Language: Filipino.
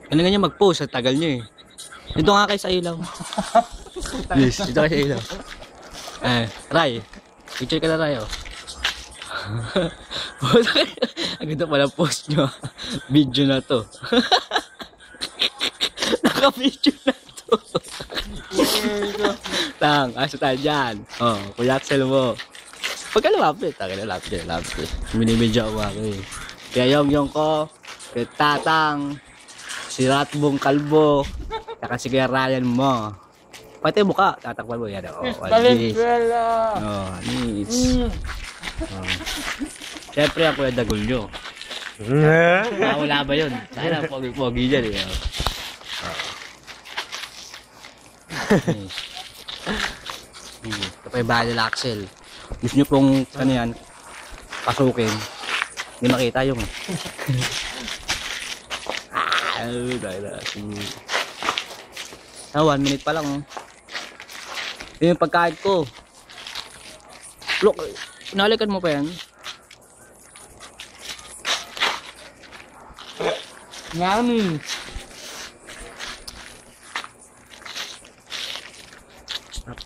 Kailangan niya mag-post, at tagal niya eh. Dito nga kayo sa ilaw. Yes, dito kayo sa ilaw. Ray. Picture ka na Ray, oh. Ang ganda pala post nyo. Video na to. Naka-video na to. Tang, asa tayo dyan. Oh, Kuya Axel mo. Pagka lumapit, lapit. Minimedya ako eh. Kaya yung ko, kaya Tatang, si Ratbong Kalbo, saka si Kuya Ryan mo. Pati mukha, tatakpan mo yan. Oh, Valenzuela. Oh, needs. Oh. Siyempre ang Kuya Dagol nyo. Wala ba yun? Sana pogi-pogi dyan eh. Ito pa yung bahay nila Axel. Gusto nyo pong ano yan, pasukin. Hindi makita yung ah, 1 minute pa lang oh. Ito yung pagkain ko. Look, pinalikan mo pa yan. Yummy. Stop.